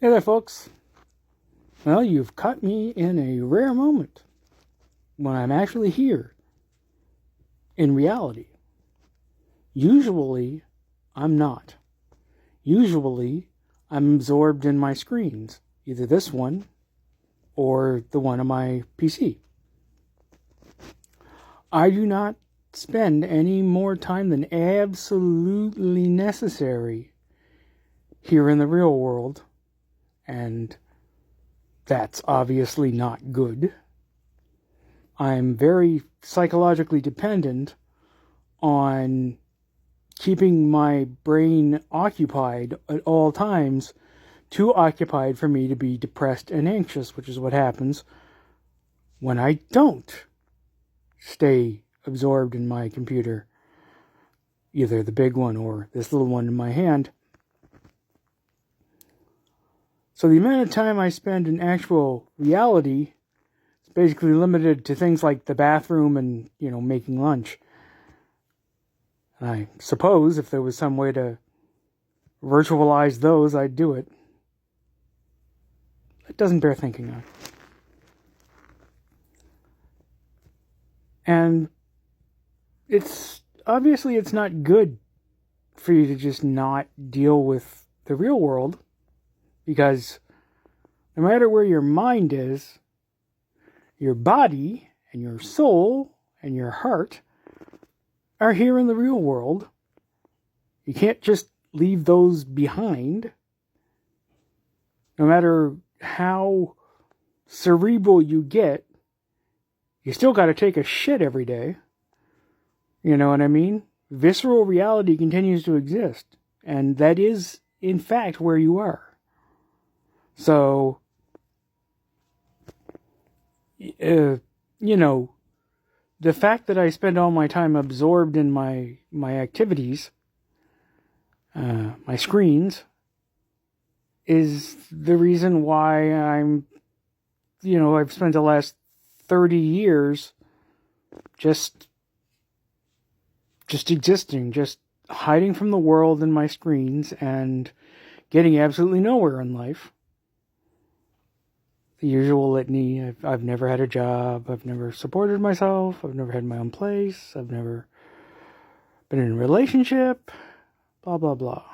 Hey there, folks. Well, you've caught me in a rare moment when I'm actually here in reality. Usually, I'm not. Usually, I'm absorbed in my screens, either this one or the one on my PC. I do not spend any more time than absolutely necessary here in the real world, and that's obviously not good. I'm very psychologically dependent on keeping my brain occupied at all times, too occupied for me to be depressed and anxious, which is what happens when I don't stay absorbed in my computer, either the big one or this little one in my hand. So the amount of time I spend in actual reality is basically limited to things like the bathroom and, making lunch. And I suppose if there was some way to virtualize those, I'd do it. It doesn't bear thinking on. And it's not good for you to just not deal with the real world, because no matter where your mind is, your body and your soul and your heart are here in the real world. You can't just leave those behind. No matter how cerebral you get, you still got to take a shit every day. You know what I mean? Visceral reality continues to exist. And that is, in fact, where you are. So, the fact that I spend all my time absorbed in my activities, my screens, is the reason why I've spent the last 30 years just existing, just hiding from the world in my screens and getting absolutely nowhere in life. The usual litany. I've never had a job. I've never supported myself. I've never had my own place. I've never been in a relationship. Blah, blah, blah.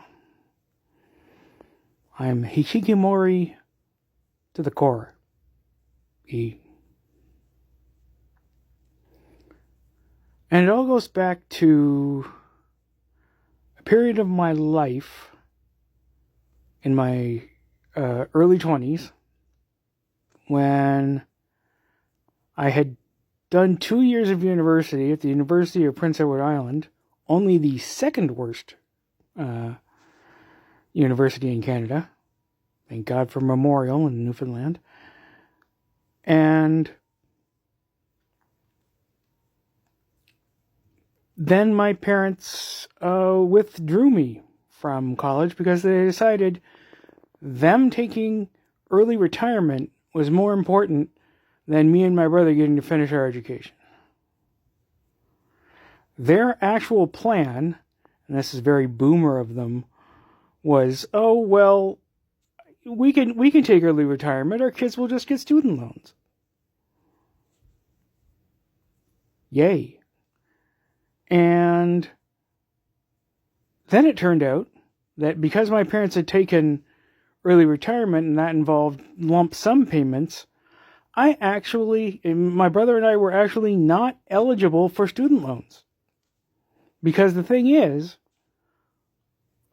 I'm hikikomori to the core. And it all goes back to a period of my life in my early 20s, when I had done 2 years of university at the University of Prince Edward Island, only the second worst university in Canada. Thank God for Memorial in Newfoundland. And then my parents withdrew me from college because they decided them taking early retirement was more important than me and my brother getting to finish our education. Their actual plan, and this is very boomer of them, was, we can take early retirement. Our kids will just get student loans. Yay. And then it turned out that because my parents had taken early retirement and that involved lump sum payments, my brother and I were actually not eligible for student loans. Because the thing is,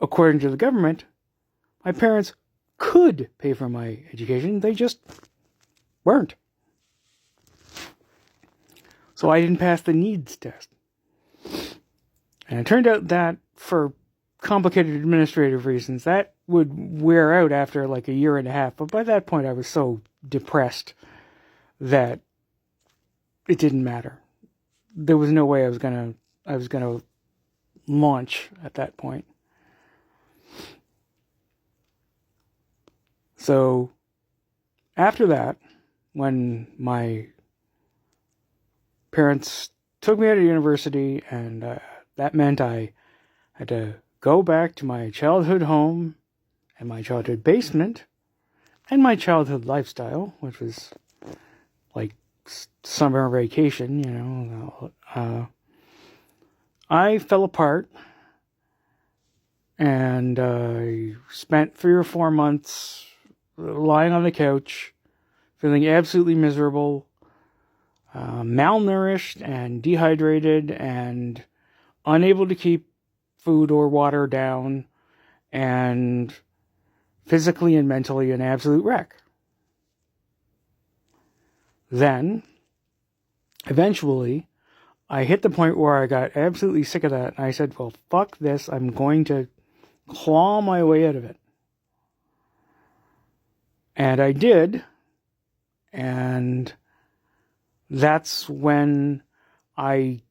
according to the government, my parents could pay for my education. They just weren't. So I didn't pass the needs test. And it turned out that for complicated administrative reasons, that would wear out after like a year and a half. But by that point, I was so depressed that it didn't matter. There was no way I was gonna launch at that point. So after that, when my parents took me out of university, and that meant I had to go back to my childhood home and my childhood basement and my childhood lifestyle, which was like summer vacation, you know, I fell apart, and I spent 3 or 4 months lying on the couch, feeling absolutely miserable, malnourished and dehydrated and unable to keep food or water down, and physically and mentally an absolute wreck. Then, eventually, I hit the point where I got absolutely sick of that, and I said, well, fuck this, I'm going to claw my way out of it. And I did, and that's when I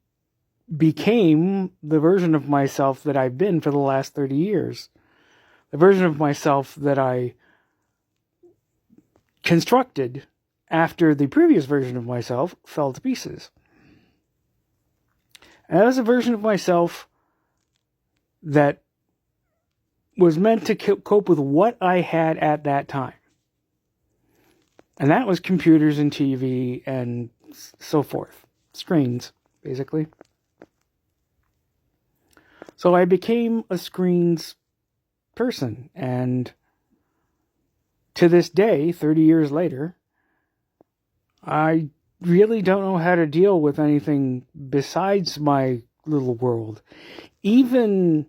became the version of myself that I've been for the last 30 years. The version of myself that I constructed after the previous version of myself fell to pieces. And that was a version of myself that was meant to cope with what I had at that time. And that was computers and TV and so forth. Screens, basically. So I became a screens person. And to this day, 30 years later, I really don't know how to deal with anything besides my little world. Even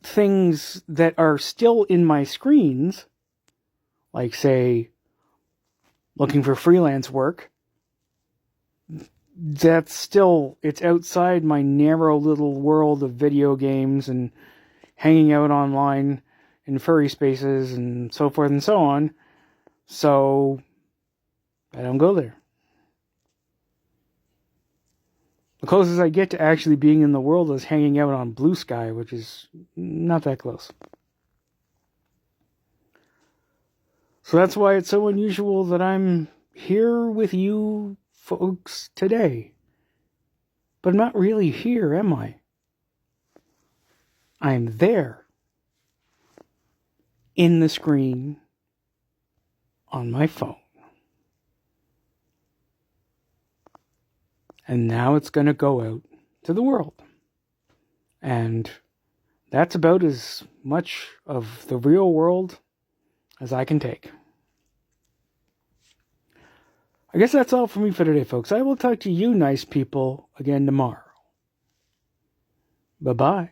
things that are still in my screens, like, say, looking for freelance work, that's still, it's outside my narrow little world of video games and hanging out online in furry spaces and so forth and so on. So I don't go there. The closest I get to actually being in the world is hanging out on Blue Sky, which is not that close. So that's why it's so unusual that I'm here with you folks today. But I'm not really here, am I? I'm there. In the screen. On my phone. And now it's going to go out to the world. And that's about as much of the real world as I can take. I guess that's all for me for today, folks. I will talk to you nice people again tomorrow. Bye-bye.